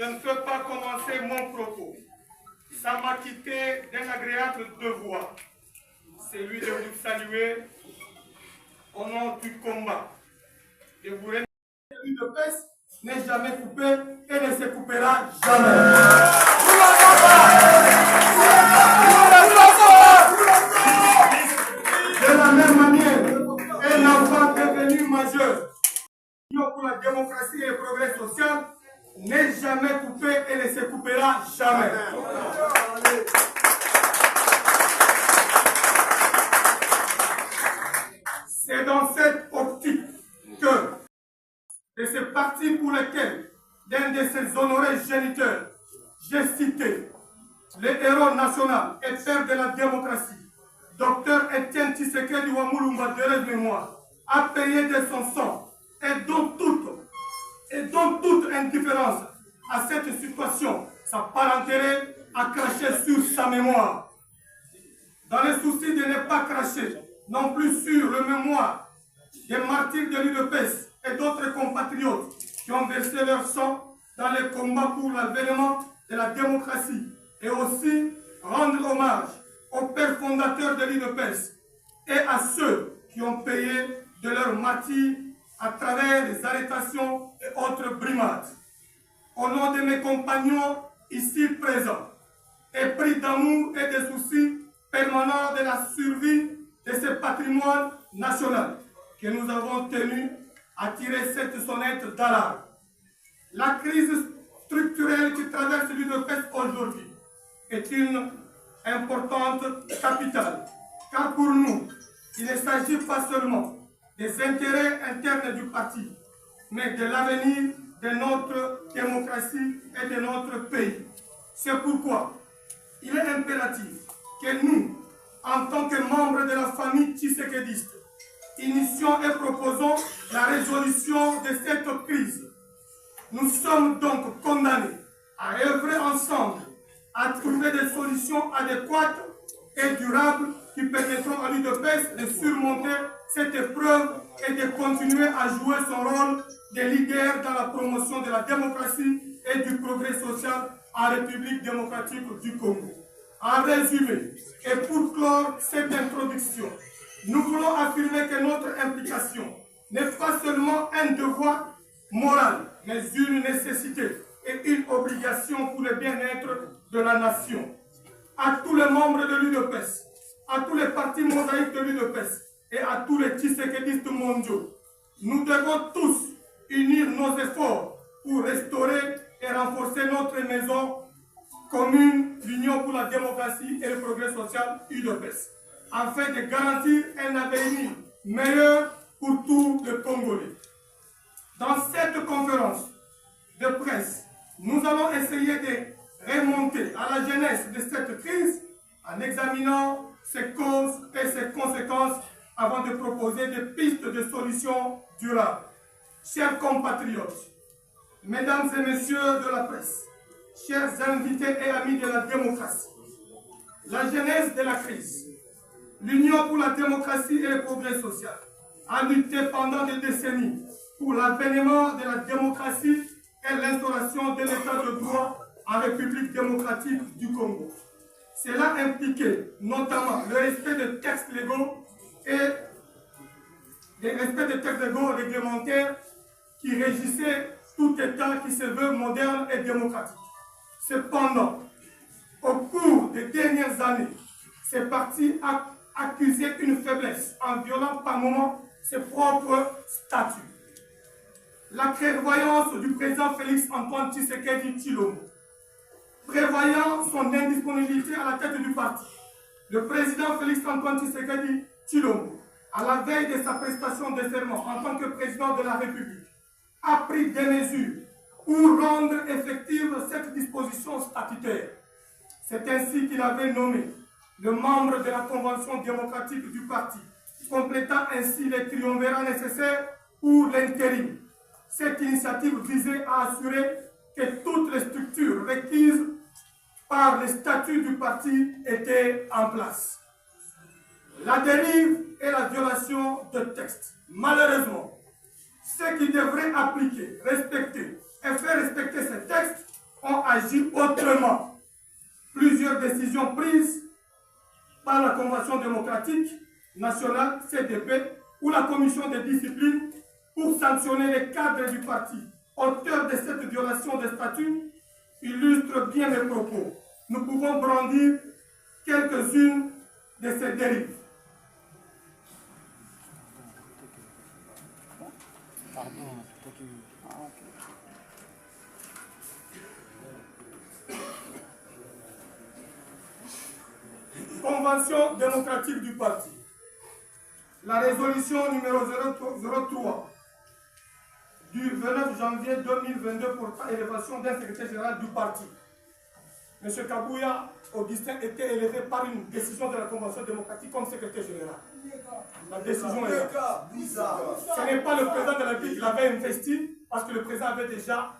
je ne peux pas commencer mon propos sans m'acquitter d'un agréable devoir, celui de vous saluer au nom du combat. De vous remercier. Celui de paix n'est jamais coupé et ne se coupera jamais. De la même manière, un enfant devenu majeur, l'Union pour la démocratie et le progrès social n'est jamais coupé et ne se coupera jamais. C'est dans cette optique que de ce parti pour lequel l'un de ses honorés géniteurs, j'ai cité le héros national et père de la démocratie, Dr Étienne Tshisekedi Wamulumba de mémoire, a payé de son sang et dont toute indifférence à cette situation, sa parenté a craché sur sa mémoire. Dans le souci de ne pas cracher non plus sur le mémoire des martyrs de l'UDPS et d'autres compatriotes qui ont versé leur sang dans les combats pour l'avènement de la démocratie et aussi rendre hommage aux pères fondateurs de l'UDPS et à ceux qui ont payé de leur martyrs à travers les arrestations et autres brimades. Au nom de mes compagnons ici présents, épris d'amour et de soucis permanents de la survie de ce patrimoine national que nous avons tenu à tirer cette sonnette d'alarme. La crise structurelle qui traverse l'UDPS aujourd'hui est une importante capitale, car pour nous, il ne s'agit pas seulement des intérêts internes du parti, mais de l'avenir de notre démocratie et de notre pays. C'est pourquoi il est impératif que nous, en tant que membres de la famille tshisekédiste, initions et proposons la résolution de cette crise. Nous sommes donc condamnés à œuvrer ensemble, à trouver des solutions adéquates et durables qui permettront à l'UDPS de surmonter cette épreuve et de continuer à jouer son rôle de leader dans la promotion de la démocratie et du progrès social en République démocratique du Congo. En résumé, et pour clore cette introduction, nous voulons affirmer que notre implication n'est pas seulement un devoir moral, mais une nécessité et une obligation pour le bien-être de la nation. À tous les membres de l'UDPS, à tous les partis mosaïques de l'UDPS et à tous les tshisekédistes mondiaux, nous devons tous unir nos efforts pour restaurer et renforcer notre maison commune, l'Union pour la démocratie et le progrès social UDPS, afin de garantir un avenir meilleur pour tous les Congolais. Dans cette conférence de presse, nous allons essayer de remonter à la genèse de cette crise en examinant ses causes et ses conséquences avant de proposer des pistes de solutions durables. Chers compatriotes, mesdames et messieurs de la presse, chers invités et amis de la démocratie, la genèse de la crise, l'Union pour la démocratie et le progrès social a lutté pendant des décennies pour l'avènement de la démocratie et l'instauration de l'état de droit en République démocratique du Congo. Cela impliquait notamment le respect des textes légaux et réglementaires qui régissaient tout État qui se veut moderne et démocratique. Cependant, au cours des dernières années, ces partis ont accusé une faiblesse en violant par moments ses propres statuts. La clairvoyance du président Félix Antoine Tshisekedi Tshilombo, prévoyant son indisponibilité à la tête du parti, le président Félix Antoine Tshisekedi Tshilombo, à la veille de sa prestation de serment en tant que président de la République, a pris des mesures pour rendre effective cette disposition statutaire. C'est ainsi qu'il avait nommé le membre de la Convention démocratique du parti, complétant ainsi les triumvirats nécessaires pour l'intérim. Cette initiative visait à assurer que toutes les structures requises par les statuts du parti étaient en place. La dérive et la violation de textes. Malheureusement, ceux qui devraient appliquer, respecter et faire respecter ces textes agi autrement. Plusieurs décisions prises par la Convention démocratique nationale, CDP, ou la commission de discipline pour sanctionner les cadres du parti, auteurs de cette violation des statuts, illustrent bien mes propos. Nous pouvons brandir quelques-unes de ces dérives. Convention démocratique du parti. La résolution numéro 03 du 29 janvier 2022 pour élévation d'un secrétaire général du parti. M. Kabouya Augustin était élevé par une décision de la Convention démocratique comme secrétaire général. La décision est là. Ce n'est pas le président de la République qui l'avait investi, parce que le président avait déjà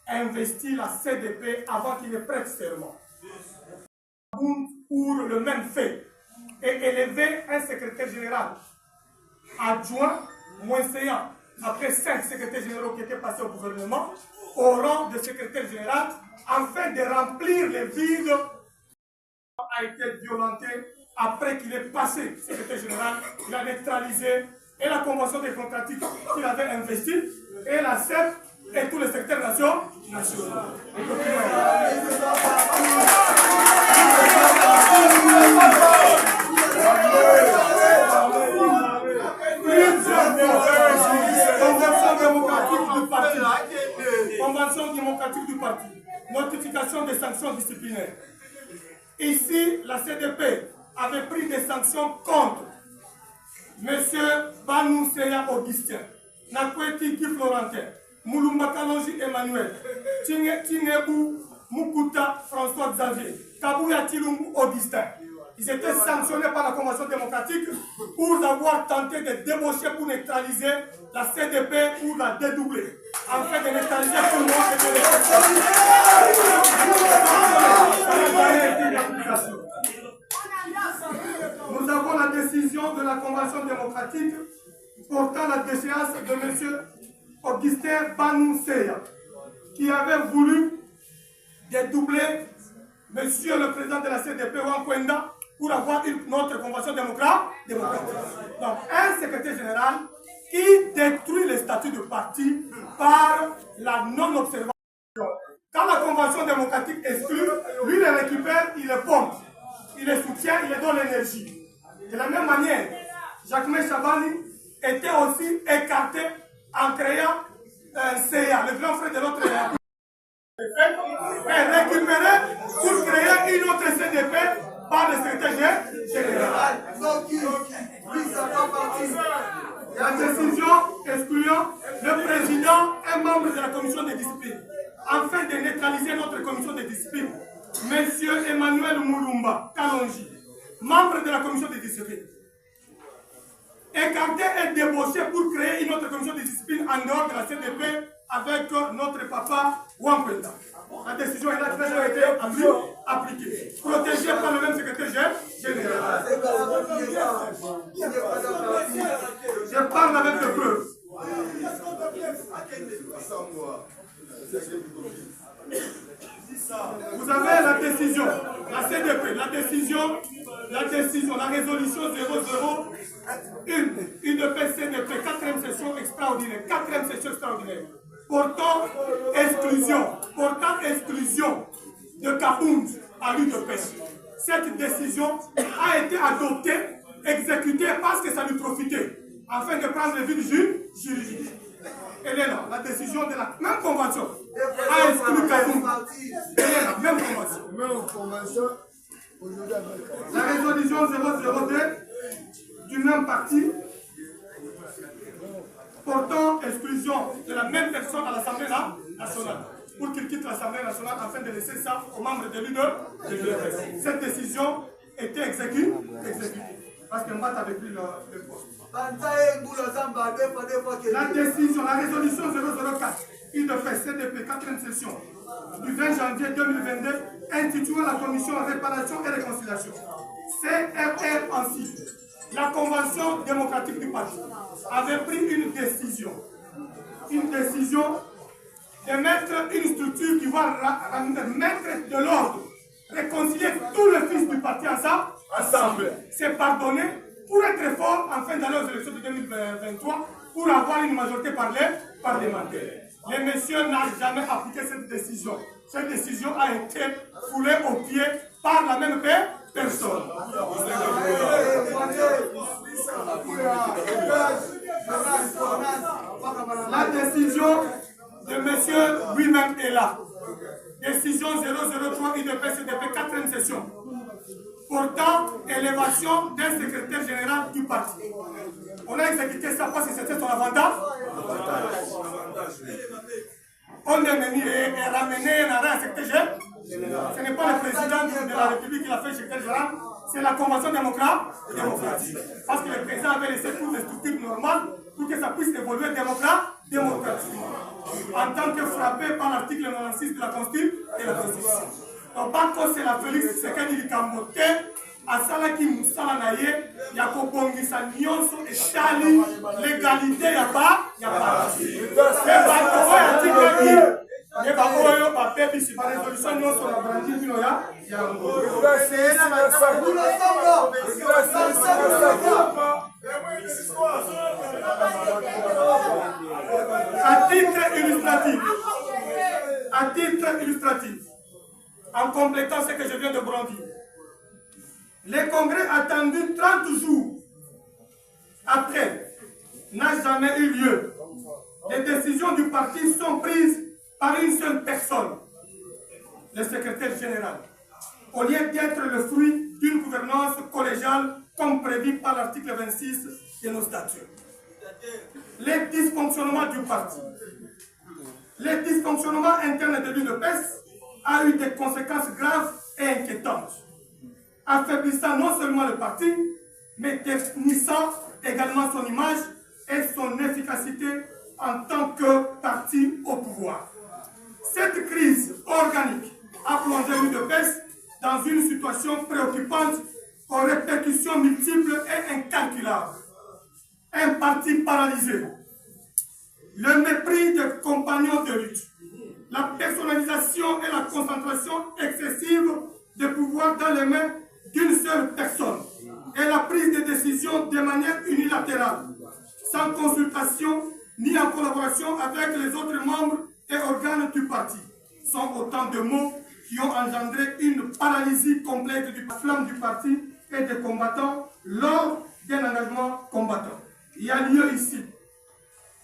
investi la CDP avant qu'il ne prête serment. Pour le même fait, et élever un secrétaire général adjoint, moisséant, après 5 secrétaires généraux qui étaient passés au gouvernement, au rang de secrétaire général, afin de remplir les vides, a été violenté après qu'il est passé secrétaire général, il a neutralisé et la convention démocratique qu'il avait investie, et la CEP et tous les secrétaires nationaux. Convention démocratique du parti. Notification des sanctions disciplinaires. Ici, la CDP avait pris des sanctions contre M. Banou Seya Augustin, Nakweti Guy Florentin, Moulumba Kalonji Emmanuel, Tinebu Mukuta François Xavier, Kabouya Tilumbu Augustin. Ils étaient sanctionnés par la Convention démocratique pour avoir tenté de débaucher pour neutraliser la CDP ou la dédoubler, afin de neutraliser tout le monde et de les. Nous avons la décision de la Convention démocratique portant la déchéance de M. Augustin Banou Seya, qui avait voulu dédoubler M. le président de la CDP, Wankwenda, pour avoir une autre convention démocratique. Donc, un secrétaire général qui détruit les statuts de parti par la non-observation. Quand la convention démocratique exclut, lui les récupère, il les pompe, il les soutient, il les donne l'énergie. De la même manière, Jacquemin Chabani était aussi écarté en créant un CA, le grand frère de notre est récupéré pour créer une autre CDP par le secrétaire général. La décision excluant le président et membre de la commission de discipline, afin de neutraliser notre commission de discipline, M. Emmanuel Moulumba Kalonji, membre de la commission de discipline, écarté et débauché pour créer une autre commission de discipline en dehors de la CDP avec notre papa Wankwenda. La décision est là, qui a été appliquée, protégée par le même secrétaire général. Je parle avec le preuves. Vous avez la décision, la CDP, la résolution 001, une PCDP, 4e session extraordinaire, 4e session extraordinaire, portant exclusion de Kabound à l'UDPS. Cette décision a été adoptée, exécutée parce que ça lui profitait, afin de prendre le vide juridique. Elle est là, la décision de la même convention a exclu Kabound. Elle est là, même convention. La résolution 002 du même parti portant exclusion de la même personne à l'Assemblée nationale pour qu'il quitte l'Assemblée nationale afin de laisser ça aux membres de l'UDPS. Cette décision était exécutée parce que Mbat avait pris le poste. La décision, la résolution 004 UDPS CDP 4e session du 20 janvier 2022 instituant la commission réparation et réconciliation. CRR ainsi. La Convention démocratique du parti avait pris une décision de mettre une structure qui va mettre de l'ordre, réconcilier tous les fils du parti ensemble, c'est pardonner pour être fort en fin d'aller aux élections de 2023 pour avoir une majorité parlementaire. Les messieurs n'ont jamais appliqué cette décision. Cette décision a été foulée au pied par la même personne. La décision de monsieur lui-même est là. Décision 003 IDP-CDP 4e session. Portant élévation d'un secrétaire général du parti. On a exécuté ça parce que c'était son avantage. On est venu et ramené un secrétaire général. Ce n'est pas le président de la République qui l'a fait secrétaire général, c'est la Convention démocratique. Parce que le président avait laissé toutes les structures normales pour que ça puisse évoluer démocratiquement. En tant que frappé par l'article 96 de la Constitution. Donc, par contre, c'est la Félix Tshisekedi Kambote, à Salaki Moussala Naye, Yako Bongisa Nyonso et Chali, l'égalité, il n'y a pas. C'est la résolution Nyonso, la brandine, il y a. À titre illustratif, en complétant ce que je viens de brandir, le congrès attendu 30 jours après n'a jamais eu lieu. Les décisions du parti sont prises par une seule personne, le secrétaire général, au lieu d'être le fruit d'une gouvernance collégiale comme prévu par l'article 26 de nos statuts. Les dysfonctionnements du parti, les dysfonctionnements internes de l'UDPS a eu des conséquences graves et inquiétantes, affaiblissant non seulement le parti, mais définissant également son image et son efficacité en tant que parti au pouvoir. Cette crise organique a plongé l'UDPS dans une situation préoccupante aux répercussions multiples et incalculables. Un parti paralysé, le mépris des compagnons de lutte, la personnalisation et la concentration excessive de pouvoir dans les mains d'une seule personne et la prise de décisions de manière unilatérale, sans consultation ni en collaboration avec les autres membres et organes du parti, sont autant de mots qui ont engendré une paralysie complète du flamme du parti et des combattants lors d'un engagement combattant. Il y a lieu ici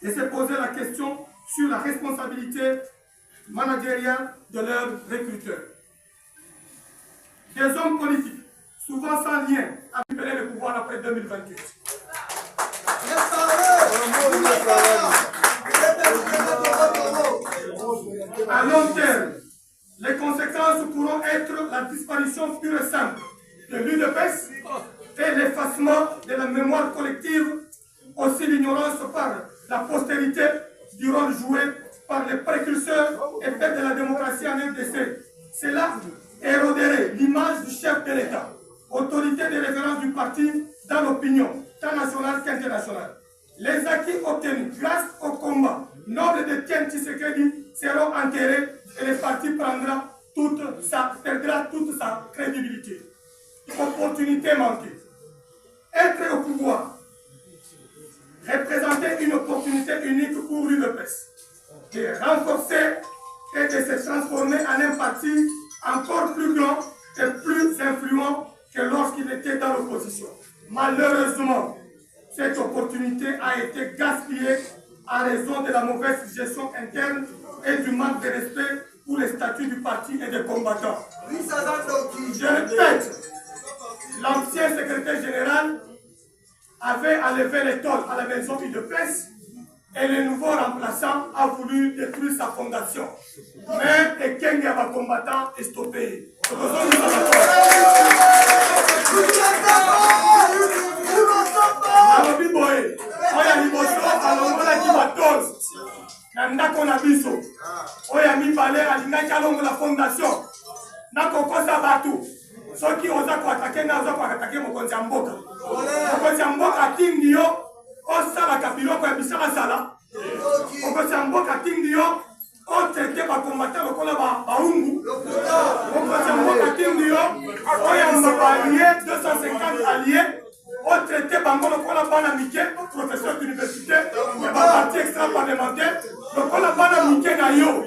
de se poser la question sur la responsabilité managériale de leurs recruteurs. Des hommes politiques, souvent sans lien, à récupérer le pouvoir après 2028. À long terme, les conséquences pourront être la disparition pure et simple de l'UDPS et l'effacement de la mémoire collective, aussi l'ignorance par la postérité du rôle joué par les précurseurs et pères de la démocratie en RDC. Cela éroderait l'image du chef de l'État, autorité de référence du parti dans l'opinion, tant nationale qu'internationale. Les acquis obtenus grâce au combat noble de Tien Tshisekedi seront enterrés et le parti perdra toute sa crédibilité. Opportunité manquée. Être au pouvoir représentait une opportunité unique pour l'UDPS de renforcer et de se transformer en un parti encore plus grand et plus influent que lorsqu'il était dans l'opposition. Malheureusement, cette opportunité a été gaspillée en raison de la mauvaise gestion interne et du manque de respect pour les statuts du parti et des combattants. Je répète, l'ancien secrétaire général avait enlevé les tôles à la maison UDPS et le nouveau remplaçant a voulu détruire sa fondation. Mais Ekeng y a combattant est stoppé. la fondation. Nakokosa batu. Soki oza kwa attaquer oza kwa attaquer mokonzi ya mboka. Mokonzi ya mboka tingi yo osala kabilo kwa bisala sala. Mokonzi ya mboka tingi yo on traité par combattant le Kola Baungu, on faisait un mot à Kindio, on a allié, 250 alliés, on traitait Bango le Kola Banamike, professeur d'université, et parti extra-parlementaire, le Kola Banamike Nayo,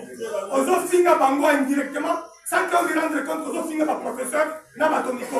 aux autres Finga Bango indirectement, sans qu'on lui rende compte aux autres Finga par professeur, n'a pas Tomiko.